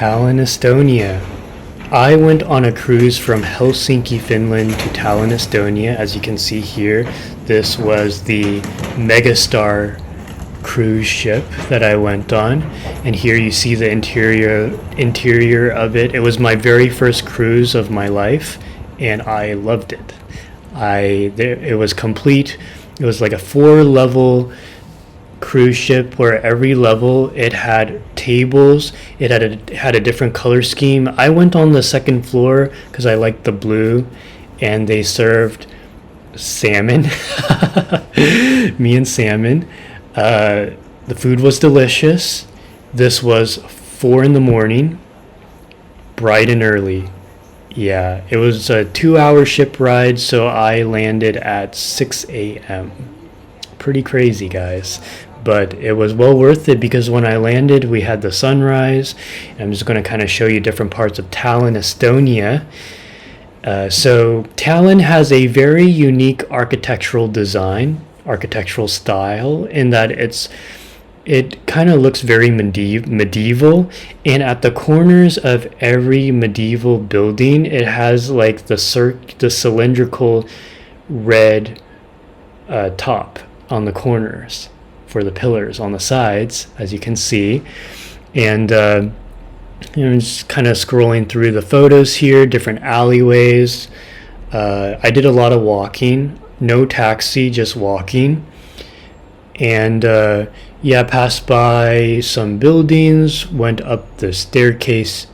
Tallinn, Estonia. I went on a cruise from Helsinki, Finland to Tallinn, Estonia. As you can see here, this was the Megastar cruise ship that I went on, and here you see the interior of it. It was my very first cruise of my life, and I loved it. It was complete. It was like a 4-level cruise ship where every level it had tables. It had a different color scheme. I went on the second floor because I liked the blue, and they served salmon. Me and salmon. The food was delicious. This was 4 in the morning, bright and early. Yeah, it was a 2-hour ship ride, so I landed at 6 a.m. Pretty crazy, guys. But it was well worth it because when I landed, we had the sunrise. I'm just going to kind of show you different parts of Tallinn, Estonia. So Tallinn has a very unique architectural style, in that it kind of looks very medieval, and at the corners of every medieval building, it has like the cylindrical red top on the corners for the pillars on the sides, as you can see. And just kind of scrolling through the photos here, different alleyways. I did a lot of walking, no taxi, just walking. And passed by some buildings, went up the staircase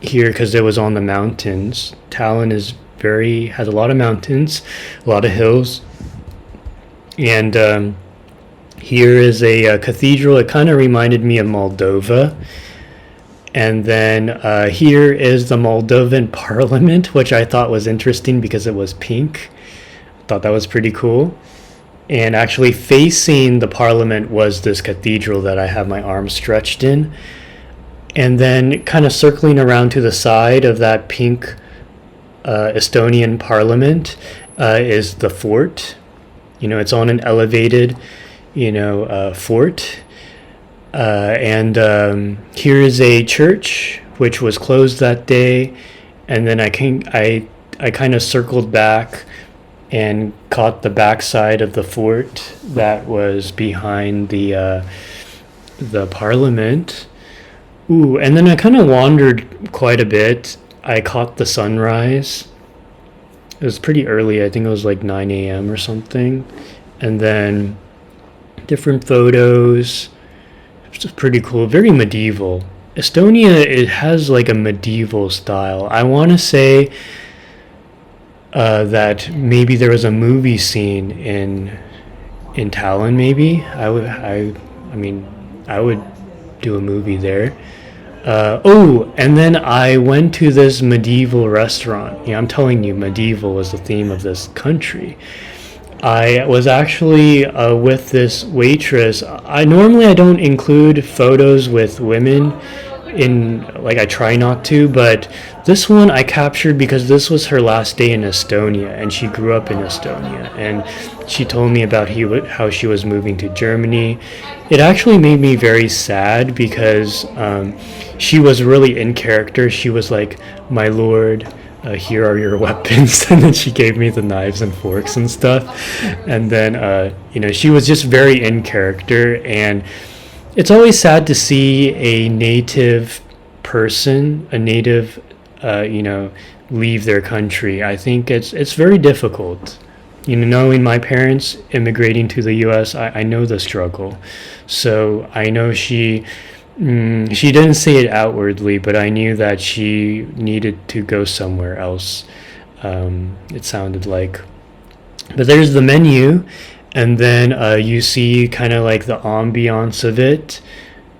here because it was on the mountains. Tallinn has a lot of mountains, a lot of hills. And here is a cathedral. It kind of reminded me of Moldova. And then here is the Moldovan parliament, which I thought was interesting because it was pink. I thought that was pretty cool. And actually facing the parliament was this cathedral that I have my arms stretched in. And then kind of circling around to the side of that pink Estonian parliament is the fort. It's on an elevated fort. And here is a church which was closed that day. And then I kind of circled back and caught the backside of the fort that was behind the parliament. Ooh, and then I kind of wandered quite a bit. I caught the sunrise. It was pretty early. I think it was like 9 a.m. or something. And then different photos. It's just pretty cool. Very medieval. Estonia, it has like a medieval style. I want to say that maybe there was a movie scene in Tallinn. Maybe I would do a movie there. And then I went to this medieval restaurant. Yeah, I'm telling you, medieval was the theme of this country. I was actually with this waitress. I don't include photos with women I try not to, but this one I captured because this was her last day in Estonia, and she grew up in Estonia, and she told me about how she was moving to Germany. It actually made me very sad because she was really in character. She was like, "My lord, here are your weapons," and then she gave me the knives and forks and stuff. And then she was just very in character. And it's always sad to see a native person, leave their country. I think it's very difficult. Knowing my parents immigrating to the U.S., I know the struggle. So I know she didn't say it outwardly, but I knew that she needed to go somewhere else. It sounded like. But there's the menu. And then you see kind of like the ambiance of it.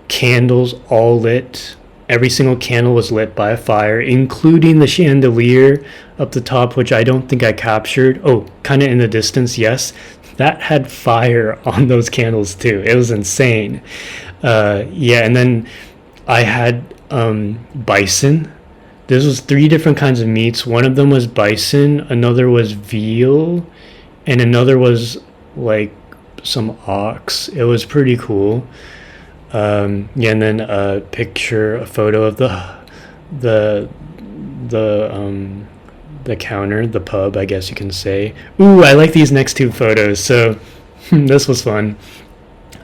Candles all lit. Every single candle was lit by a fire, including the chandelier up the top, which I don't think I captured. Oh, kind of in the distance, yes. That had fire on those candles too. It was insane. And then I had bison. This was 3 different kinds of meats. One of them was bison, another was veal, and another was like some ox. It was pretty cool. And then a photo of the the counter, the pub, I guess you can say. Ooh, I like these next two photos. So this was fun.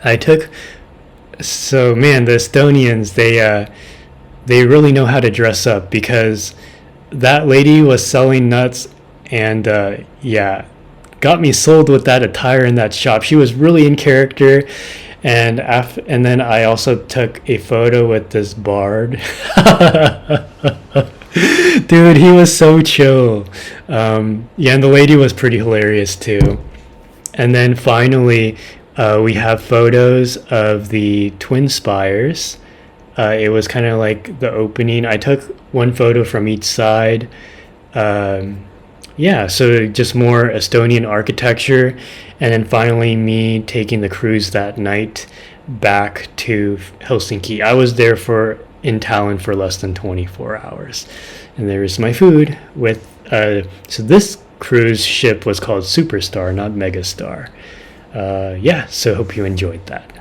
I took so man, the Estonians, they really know how to dress up, because that lady was selling nuts, and yeah, got me sold with that attire in that shop. She was really in character. And then I also took a photo with this bard. Dude, he was so chill. Yeah, and the lady was pretty hilarious too. And then finally, we have photos of the twin spires. It was kind of like the opening. I took one photo from each side. Yeah, so just more Estonian architecture. And then finally, me taking the cruise that night back to Helsinki. I was there in Tallinn for less than 24 hours. And there's my food with, so this cruise ship was called Superstar, not Megastar. Yeah, so hope you enjoyed that.